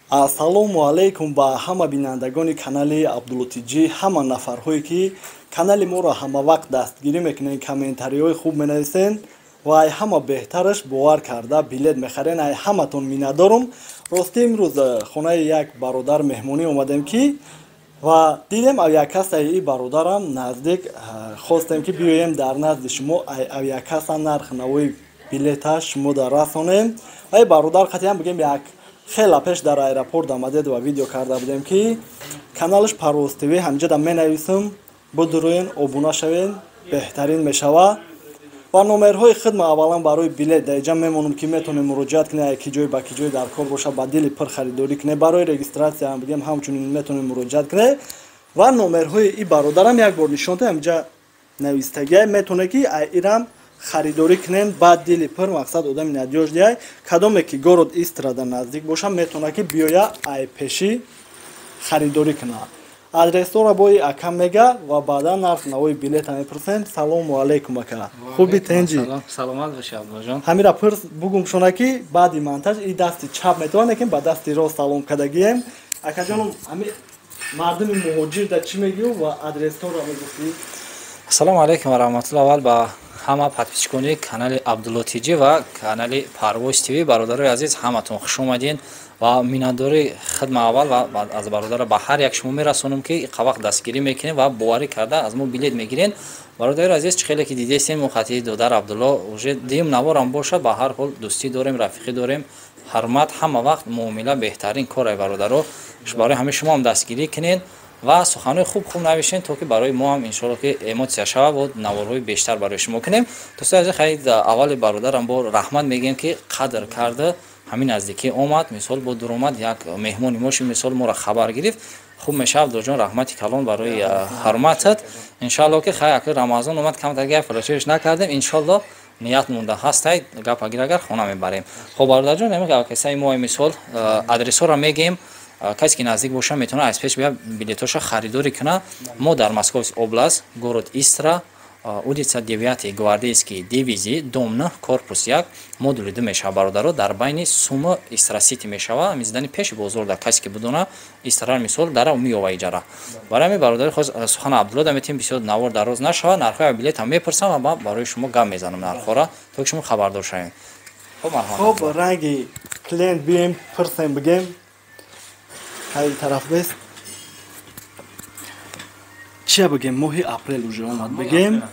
Ассалому алейкум ба ҳама бинандагони канали Абдуллотиҷӣ, ҳама нафарҳое ки канали моро ҳамавақт дастгирӣ мекунед, комментариҳои хуб менависен ва ай ҳама беҳтараш бовар карда билет мехарен. Ай ҳаматон миннатдорум. Рости имрӯз хонаи як бародар меҳмонӣ омадем ки ва дидем авиакаса и бародарам наздик хостем ки биёем дар назди шумо авиакаса нарх навои билеташ шумода расонем. Ай бародар қатъиян бигем як хела пеш дар аэропорт омадед ва видео карда будем ки каналаш Парвоз ТВ ҳамҷада менависам, будуруен, обуна шавен, беҳтарин мешава. ва номерҳои хидма аввалан барои билет дар инҷа мемонам ки метавонем муроҷиат кунед, ки ҷой ба ки ҷой дар кор боша ба дили пир харидорӣ кунед, барои регистратсия ҳам бигем ҳамчунин метавонем муроҷиат кунед. ва номерҳои и бародарам як бор нишонта ҳамҷа навистагия метавонед ки ирам харидорӣ кунен ба дили пир, мақсад одами надёж диҳай кадоме ки город Истрада наздик боша метавонад ки биёя ай пеши харидорӣ кунад. Адресора бои акам мега ва баъдан нарх навои билета мепурсем. Салому алейкум ака. Хуби тенҷи? Саломат боши Абдуллоҷон. Ҳамира пирс бугумшона ки баъди монтаж и дасти чап метавонем ки ба дасти рост салом кардагием. Акаҷоном ҳами мардуми муҳоҷир да чӣ мегӯ ва адресора мегуфтӣ? Ассалому алейкум ва раҳматуллоҳи аввал ба ҳама подписчикони канали Абдуллотиҷӣ ва канали Парвоз ТВ. Бародарои азиз, ҳаматон хуш омадин ва миннатдори хидма аввал ва аз бародара ба ҳар як шумо мерасонам ки иқавақт дастгирӣ мекунем ва боварӣ карда аз мо билет мегирен. Бародари азиз, чӣ хеле ки дидестем мо хати додар Абдулло уже дим наворам бошад, ба ҳар ҳол дӯстӣ дорем, рафиқӣ дорем, ҳурмат, ҳама вақт муомила беҳтарин кор. Бародаро барои ҳамаи шумо ҳам дастгирӣ кунед ва суханои хуб навишен, то ки барои мо ҳам иншоалло ки эмотсия шава ва наворҳои бештар барои шумо кунем. Дӯстои азиз, хеле аввали бародарам бо раҳмат мегӯем ки қадр карда ҳамин наздикӣ омад, мисол бо дуромад як меҳмони моши мисол моро хабар гирифт. хуб мешавад Абдуллоҷон, раҳмати калон барои ҳурматат. Иншоалло ки хай аки Рамазон омад, камтар гап фарошеш накардем. Иншоалло ният монда ҳастай гап агар хона мебарем. хоб бародарҷон, касаи мо мисол адресора мегӯем. Касе ки наздик боша метавона аз пеш бия билетоша харидорӣ куна. Мо дар Московский област, город Истра, улица 9 Гвардейский дивизии, дом 9, корпус 1, модули 2 мешава бародаро, дар байни Сума Истра Сити мешава. Миздани пеши бозор да касе ки будона Истра мисол дара миёва иҷара. Барои бародари хоз сухана Абдулло да метем бисёр навор дароз нашава, нархҳои билет ам мепурсам ва барои шумо гап мезанам нархҳора, то ки шумо хабардор шавед. Хоб ранги клиент бием пурсем бигем. ҳай тараф бест. чия бигем? Моҳи апрел уже омад бигем.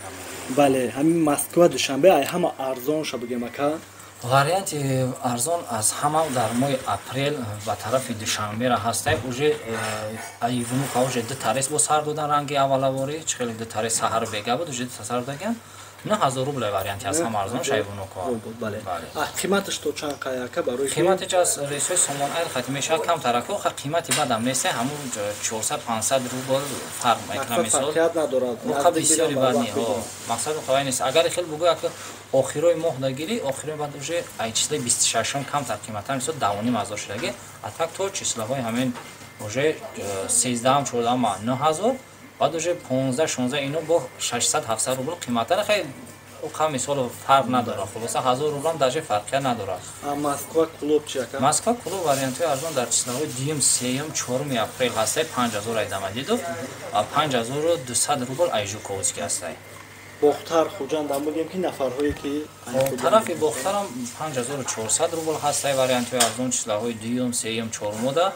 Бале, ҳамин Москва душанбе ай ҳама арзон ша бигем ака. Варианти арзон аз ҳама дар моҳи апрел ба тарафи душанбера ҳастай. Уже айвунука уже ду тарес бо сар додан ранги аввалавори, чӣ хеле ду тарес саҳар бега буд, уже сар додаган. 9000 рубл варианти аз ҳама арзон шайвунука. Бале. Қиматаш то чанд қаяка барои қиматиш аз рейсои Сомон Аир хати мешавад камтараку, ха қимати бадам нест, ҳамун 400-500 рубл фарқ мекунад мисол. Фарқият надорад. Ха бисёри бад не. Мақсад хавай нест. Агар хел бугӯя ки охирои моҳ дагири, охирои бад уже ай числои 26 камтар қимата мисол 2500 шудаги. А так то числоҳои ҳамин уже 13-14 9000 بعد уже 15-16 اینو با 600-700 روبل قیمتا خیلی خیلی مثال فرق نداره. خلاصه 1000 روبل هم درجه فرقی نداره. مسکو کلوب چیه که؟ مسکو کلوب واریانت های ارزان در چیزهای دیم 3-4 اپریل هسته 5000 ایدام دیدو 5200 روبل ایجو کوزکی هسته. بختر خوجان دام بگیم که نفرهایی که طرف بختر هم 5400 روبل هسته واریانت های ارزان چیزهای دیم 3-4 مودا.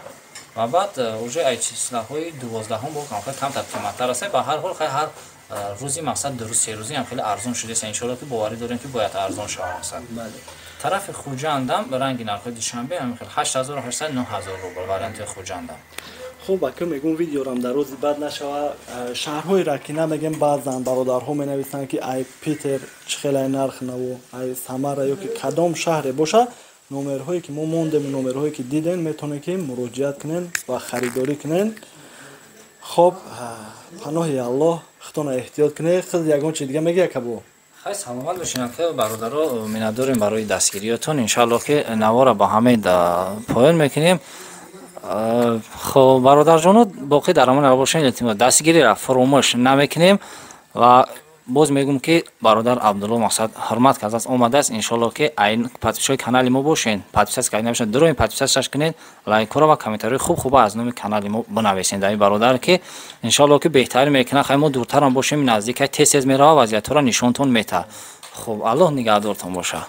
و بعد уже ай числоҳои 12 бо камтар қиматтар аст. ба ҳар ҳол ҳар рӯзи мақсад ду рӯз се рӯзи ҳам хеле арзон шудааст. иншоалло ки боварӣ дорем ки бояд арзон шавад. тарафи хуҷандам ранги нархҳои душанбе ҳамин хел 8800-9000 рубл варианти хуҷандам. хуб ака мегӯм видеорам дарози бад нашава. шаҳрҳои ра ки намегем баъзан бародарҳо менависанд ки ай Питер чӣ хеле нарх наво, ай Самара ё ки кадом шаҳре боша, номерҳое ки мо мондем, номерҳое ки дидем метавонед ки муроҷиат кунен ва харидорӣ кунен. хоб паноҳи Аллоҳ, худтона эҳтиёт кунед. хизр ягон чиз дига мегӯя кабо? хай саломат бошед ака бародаро, миннатдорем барои дастгириётон. иншоалло ки навора ба ҳамаи поён мекунем. хоб бародарҷоно боқӣ дар амал бошед, илтимос дастгириро фаромӯш намекунем ва боз мегум ки бародар Абдулло Мақсад ҳурмат карда аст омадааст. Иншоалло ки айн подписчикои канали мо бошен. Подписация карда набошен. Дуроин подписация кунед. Лайкора ва комментарии хуб аз номи канали мо бинависен. Дар бародар ки иншоалло ки беҳтар мекунад. Хай мо дуртар ам бошем наздик. Тез мерава вазиятҳоро нишонтон мета. Хуб, Аллоҳ нигаҳдортон боша.